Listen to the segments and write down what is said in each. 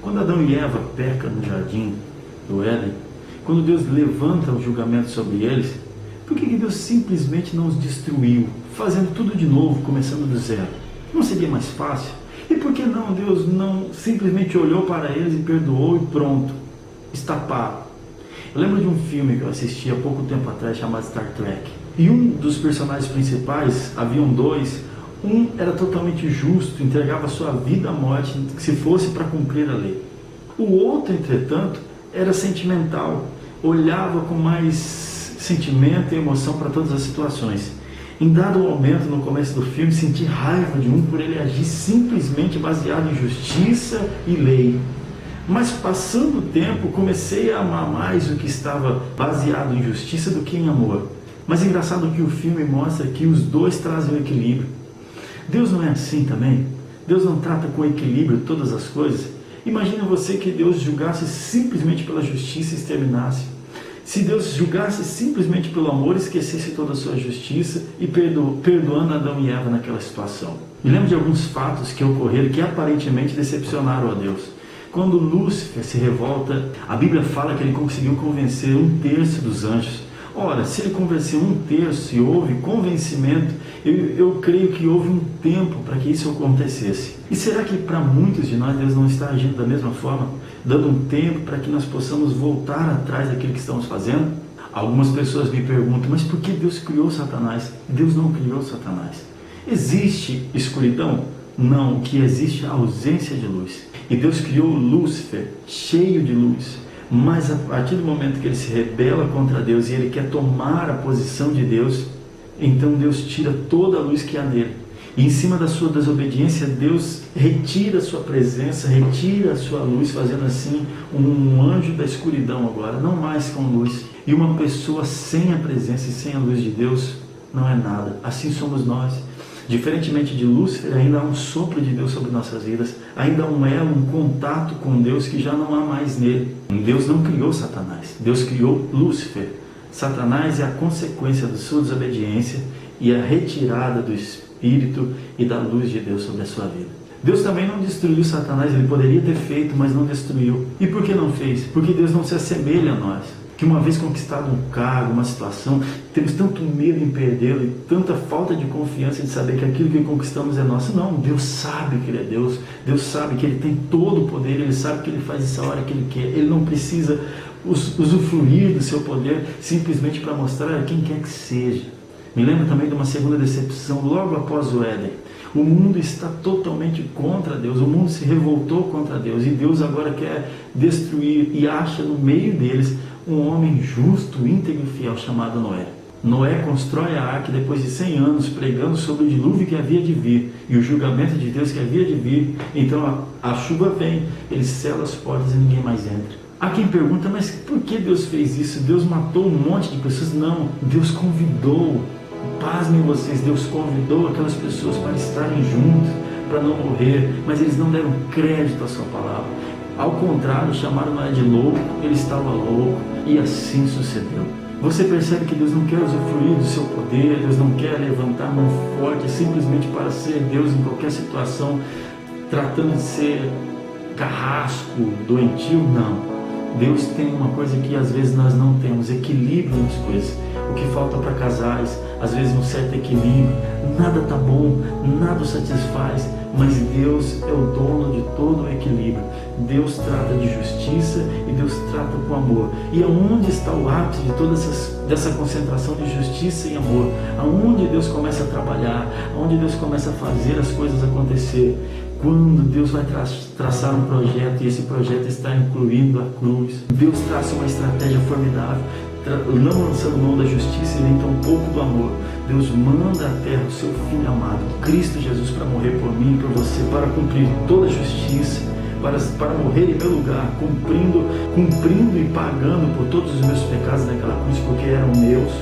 Quando Adão e Eva pecam no jardim do Éden, quando Deus levanta o julgamento sobre eles, por que Deus simplesmente não os destruiu, fazendo tudo de novo, começando do zero? Não seria mais fácil? E por que não Deus não simplesmente olhou para eles e perdoou e pronto, está pago? Eu lembro de um filme que eu assisti há pouco tempo atrás chamado Star Trek. E um dos personagens principais, haviam dois, um era totalmente justo, entregava sua vida à morte se fosse para cumprir a lei. O outro, entretanto, era sentimental, olhava com mais sentimento e emoção para todas as situações. Em dado momento, no começo do filme, senti raiva de um por ele agir simplesmente baseado em justiça e lei. Mas passando o tempo, comecei a amar mais o que estava baseado em justiça do que em amor. Mas é engraçado que o filme mostra que os dois trazem o equilíbrio. Deus não é assim também? Deus não trata com equilíbrio todas as coisas? Imagina você que Deus julgasse simplesmente pela justiça e exterminasse. Se Deus julgasse simplesmente pelo amor, esquecesse toda a sua justiça e perdoando Adão e Eva naquela situação. Me lembro de alguns fatos que ocorreram que aparentemente decepcionaram a Deus. Quando Lúcifer se revolta, a Bíblia fala que ele conseguiu convencer 1/3 dos anjos. Ora, se ele convenceu 1/3 e houve convencimento, eu creio que houve um tempo para que isso acontecesse. E será que para muitos de nós Deus não está agindo da mesma forma? Dando um tempo para que nós possamos voltar atrás daquilo que estamos fazendo? Algumas pessoas me perguntam, mas por que Deus criou Satanás? Deus não criou Satanás. Existe escuridão? Não, o que existe é a ausência de luz. E Deus criou Lúcifer, cheio de luz. Mas a partir do momento que ele se rebela contra Deus e ele quer tomar a posição de Deus, então Deus tira toda a luz que há nele. E em cima da sua desobediência, Deus retira a sua presença, retira a sua luz, fazendo assim um anjo da escuridão agora, não mais com luz. E uma pessoa sem a presença e sem a luz de Deus não é nada. Assim somos nós. Diferentemente de Lúcifer, ainda há um sopro de Deus sobre nossas vidas, ainda há um elo, um contato com Deus que já não há mais nele. Deus não criou Satanás, Deus criou Lúcifer. Satanás é a consequência da sua desobediência e a retirada do Espírito e da luz de Deus sobre a sua vida. Deus também não destruiu Satanás, ele poderia ter feito, mas não destruiu. E por que não fez? Porque Deus não se assemelha a nós. Que uma vez conquistado um cargo, uma situação, temos tanto medo em perdê-lo e tanta falta de confiança de saber que aquilo que conquistamos é nosso. Não, Deus sabe que Ele é Deus, Deus sabe que Ele tem todo o poder, Ele sabe que Ele faz isso a hora que Ele quer, Ele não precisa usufruir do seu poder simplesmente para mostrar a quem quer que seja. Me lembro também de uma segunda decepção logo após o Éden. O mundo está totalmente contra Deus, o mundo se revoltou contra Deus e Deus agora quer destruir e acha no meio deles um homem justo, íntegro e fiel chamado Noé. Noé constrói a arca depois de 100 anos, pregando sobre o dilúvio que havia de vir e o julgamento de Deus que havia de vir. Então a chuva vem, ele sela as portas e ninguém mais entra. Há quem pergunta, mas por que Deus fez isso? Deus matou um monte de pessoas? Não, Deus convidou, pasmem vocês, Deus convidou aquelas pessoas para estarem juntos, para não morrer, mas eles não deram crédito à sua palavra. Ao contrário, chamaram Noé de louco, ele estava louco, e assim sucedeu. Você percebe que Deus não quer usufruir do seu poder, Deus não quer levantar a mão forte simplesmente para ser Deus em qualquer situação, tratando de ser carrasco, doentio, não. Deus tem uma coisa que às vezes nós não temos, equilíbrio nas coisas. O que falta para casais, às vezes um certo equilíbrio, nada está bom, nada o satisfaz, mas Deus é o dono de todo o equilíbrio. Deus trata de justiça e Deus trata com amor. E aonde está o ápice de toda dessa concentração de justiça e amor? Aonde Deus começa a trabalhar, aonde Deus começa a fazer as coisas acontecer? Quando Deus vai traçar um projeto e esse projeto está incluindo a cruz. Deus traça uma estratégia formidável, não lançando mão da justiça e nem tão pouco do amor. Deus manda à terra o seu Filho amado, Cristo Jesus, para morrer por mim e por você, para cumprir toda a justiça, para morrer em meu lugar, cumprindo e pagando por todos os meus pecados naquela cruz, porque eram meus,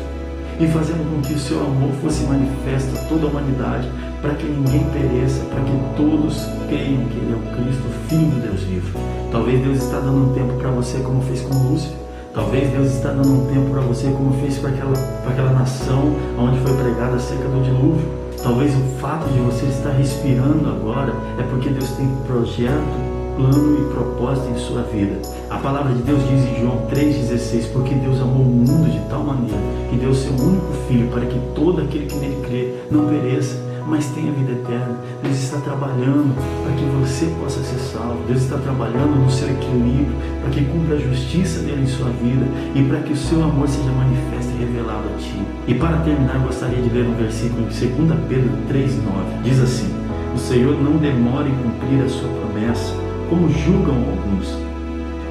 e fazendo com que o seu amor fosse manifesto a toda a humanidade, para que ninguém pereça, para que todos creiam que Ele é o Cristo, o Filho do Deus vivo. Talvez Deus está dando um tempo para você, como fez com Lúcifer. Talvez Deus está dando um tempo para você, como fez para aquela nação onde foi pregada acerca do dilúvio. Talvez o fato de você estar respirando agora é porque Deus tem projeto plano e propósito em sua vida. A palavra de Deus diz em João 3,16, porque Deus amou o mundo de tal maneira que deu o seu único Filho para que todo aquele que nele crê não pereça, mas tenha vida eterna. Deus está trabalhando para que você possa ser salvo. Deus está trabalhando no seu equilíbrio, para que cumpra a justiça dele em sua vida e para que o seu amor seja manifesto e revelado a ti. E para terminar, gostaria de ler um versículo em 2 Pedro 3,9. Diz assim: o Senhor não demora em cumprir a sua promessa, como julgam alguns.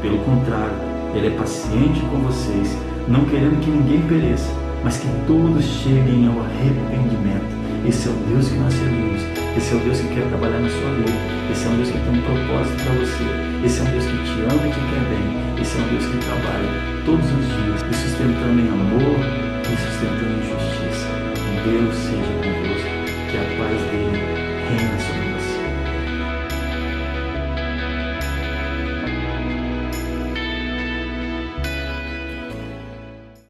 Pelo contrário, Ele é paciente com vocês, não querendo que ninguém pereça, mas que todos cheguem ao arrependimento. Esse é o Deus que nós servimos. Esse é o Deus que quer trabalhar na sua vida. Esse é um Deus que tem um propósito para você. Esse é um Deus que te ama e te quer bem. Esse é um Deus que trabalha todos os dias, e sustentando em amor e sustentando em justiça. Deus seja convosco, que a paz dele reina sobre